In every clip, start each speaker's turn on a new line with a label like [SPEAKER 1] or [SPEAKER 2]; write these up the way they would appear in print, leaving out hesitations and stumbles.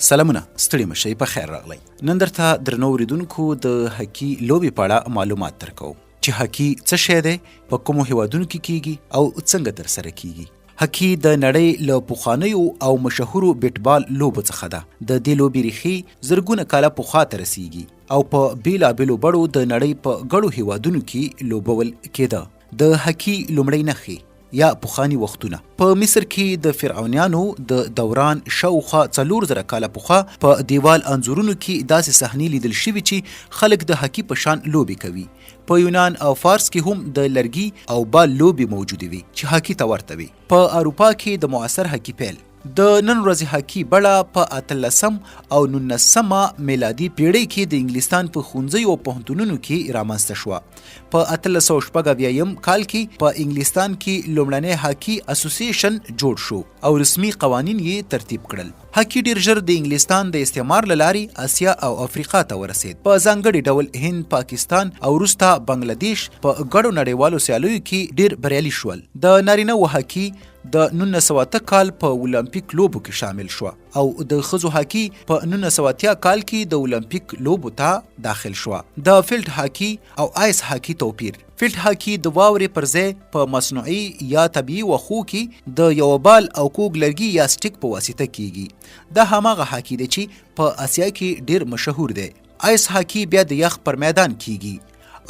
[SPEAKER 1] سلامونه ستړي مشئ په خیر راغلی. نن درته درنو اوریدونکو د هاکي لوبې په اړه معلومات درکوم چې هاکي څه شی دی، په کومو هیوادونو کې کیږي او څنګه ترسره کیږي. هاکي د نړۍ له پخوانیو او مشهورو بیټبال لوبو څخه ده. د دې لوبې ریښې زرګونه کاله پخوا ته رسیږي او په بیلابیلو بڼو د نړۍ په ګڼو هیوادونو کې لوبول کېده. د هاکي لومړۍ نښې یا پخواني وختونه په مصر کې د فرعونیانو د دوران شاوخوا 4000 کاله پخوا په دیوال انځورونو کې داسې صحنې لیدل شوي چې خلک د هاکي په شان لوبې کوي. په یونان او فارس کې هم د لرګي او بال لوبې موجودې وي چې هاکي ته ورته وي. په اروپا کې د معاصر هاکي پیل د نن ورځې هاکي بڼه په 18 او 19 میلادي پیړۍ کې د انګلستان په ښوونځیو او پوهنتونونو کې رامنځته شوه. په 1880 کال کې په انګلستان کې لومړنی هاکي اسوسییشن جوړ شو او رسمي قوانین یې ترتیب کړل. هاکي ډیر ژر د انګلستان د استعمار له لارې اسیا او افریقا ته ورسید. په ځانګړي ډول هند، پاکستان او وروسته بنگلادیش په ګډو نړیوالو سیالیو کې ډیر بریالي شول. د نارینه هاکي د 1908 کال په اولمپیک لوبو کې شامل شو او د ښځو هاکي په 1980 کال کې د اولمپیک لوبو ته داخل شو. د فیلډ هاکي او آیس هاکي توپیر: فیلډ هاکي د واورې پر ځای په مصنوعي یا طبیعي وښو کې د یو بال او کوږ لرګي یا سټیک په واسطه کیږي. دا هماغه هاکي دی چې په اسیا کې ډیر مشهور دی. آیس هاکي بیا د یخ پر میدان کیږي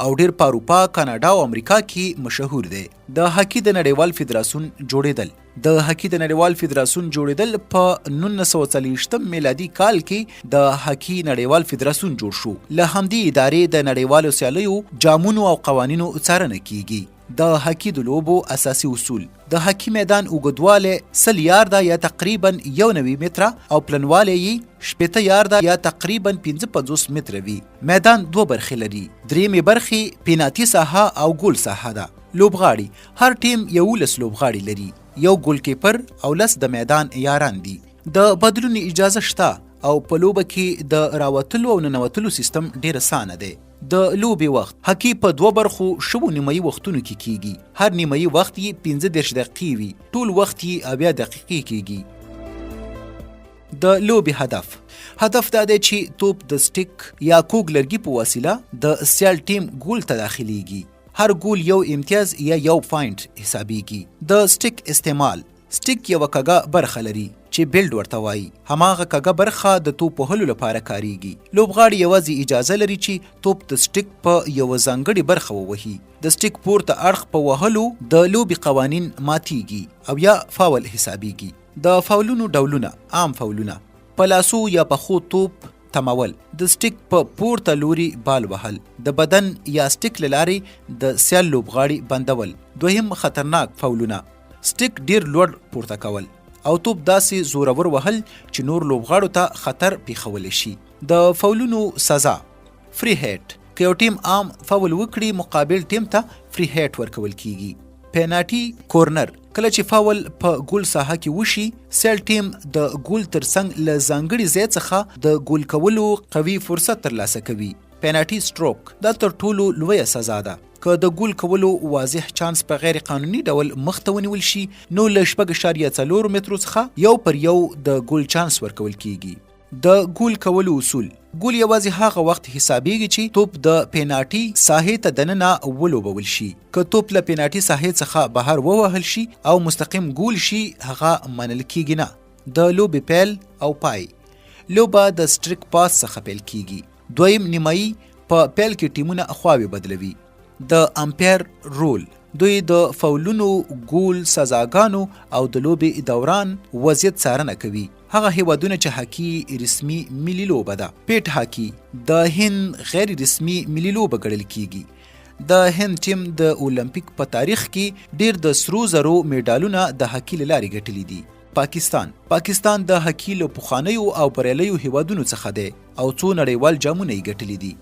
[SPEAKER 1] او ډیر په اروپا، کاناډا او امریکا کې مشهور دی. د هاکي د نړیوال فدراسیون جوړیدل: د هاکي د نړیوال فدراسیون جوړیدل په 1940 میلادي کال کې د هاکي نړیوال فدراسیون جوړ شو. له همدې ادارې د نړیوالو سیالیو، جامونو او قوانینو څارنه کیږي. د هاکي د لوبو اساسي اصول: د هاکي میدان اوږدوالی 100 یارده یا تقریبا 90 متره او پلنوالی یې 80 یارده یا تقریبا 55 متره وي. میدان 2 برخې لري. درېیمې برخې پیناتی ساحه او ګول ساحه ده. لوبغاړي: هر ټیم 11 لوبغاړي لري، یو ګول کیپر او 10 د میدان یاران دي. د بدلون اجازه شته او په لوبه کې د راوتلو او ننوتلو سیستم ډیر اسانه دی. د لوبې وخت: هاکي په 2 برخو شوو نیمایي وختونو کې کیږي. هر نیمایي وخت یې 15 دقیقې وي، ټول وخت یې 80 دقیقې کیږي. د لوبې هدف دا دی چې توپ د سټیک یا کوږ لرګي په وسیله د سیال ټیم ګول ته داخليږي. هر ګول یو امتیاز یا یو پوینټ حسابيږي. د سټیک استعمال: سټیک یو کږه برخه لري چې بیلډ ورته وایي. هماغه کږه برخه د توپ وهلو لپاره کاریږي. لوبغاړي یوازې اجازه لري چې توپ د سټیک په یو ځانګړي برخه ووهي. د سټیک پورته اړخ په وهلو د لوبې قوانین ماتیږي او یا فاول حسابيږي. د فاولونو ډولونه: عام فاولونه: په لاسو یا پخو توپ تمول، د سټیک په پورته لوري بال وهل، د بدن یا سټیک له لارې د سیال لوبغاړي بندول. دویم خطرناک فاولونه: سټیک ډیر لوړ پورته کول او توپ داسې زورور وهل چې نور لوبغاړو ته خطر پیښولی شي. د فاولونو سزا: فری هیټ: که یو ټیم عام فاول وکړي، مقابل ټیم ته فری هیټ ورکول کیږي. پیناټي کورنر: کله چې فاول په ګول ساحه کې وشي، سیال ټیم د ګول ترڅنګ له ځانګړي ځای څخه د ګول کولو قوي فرصت ترلاسه کوي. پیناټي سټروک: دا تر ټولو لویه سزا ده. که د ګول کولو واضح چانس په غیر قانوني ډول مخته ونیول شي، نو له 4.4 مترو څخه یو پر یو د ګول چانس ورکول کیږي. د ګول کولو اصول: ګول یوازې هغه وخت حسابيږي چې توپ د پیناټي ساحې ته دننه ولوبول شي. که توپ له پیناټي ساحې څخه بهر ووهل شي او مستقیم ګول شي، هغه منل کیږي نه. د لوبې پیل او پای: لوبه د سټریک پاس څخه پیل کیږي. دویم نیمایي: په پیل کې ټیمونه خواوې بدلوي. د امپایر رول: دوی د فاولونو، ګول، سزاګانو او د لوبې دوران وضعیت څارنه کوي. هغه هیوادونه چې هاکي رسمي ملي لوبه ده. پیټ هاکي د هند غیر رسمي ملي لوبه ګڼل کیږي. د هند ټیم د اولمپیک په تاریخ کې ډیر د سرو زرو میډالونه د هاکي له لارې ګټلي دي. پاکستان د هاکي له پخوانیو او بریالیو هیوادونو څخه دی او څو نړیوال جامونه یې ګټلي دي.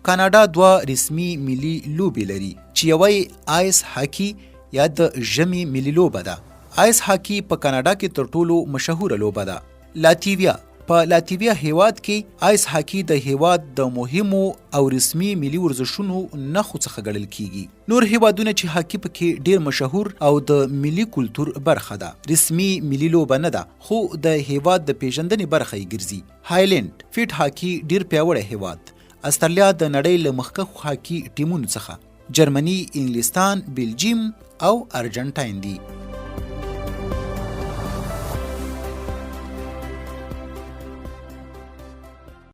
[SPEAKER 1] کاناډا 2 رسمي ملي لوبې لري چې یوه آیس هاکي یا د ژمي ملي لوبه ده. آیس هاکي په کاناډا کې تر ټولو مشهوره لوبه ده. لاتویا په لاتویا هیواد کې آیس هاکی د هیواد د مهمو او رسمي ملي ورزشونو نښو څخه ګڼل کیږي. نور هیوادونه چې هاکی پکې ډیر مشهور او د ملي کلتور برخه ده. رسمي ملي لوبه نه ده خو د هیواد د پیژندنې برخه یې ګرځي. هایلند فیټ هاکی ډیر پیاوړی هیواد. استرالیا د نړۍ له مخکښو هاکی ټیمونو څخه. جرمني، انګلستان، بلجیم او ارجنټاین دي.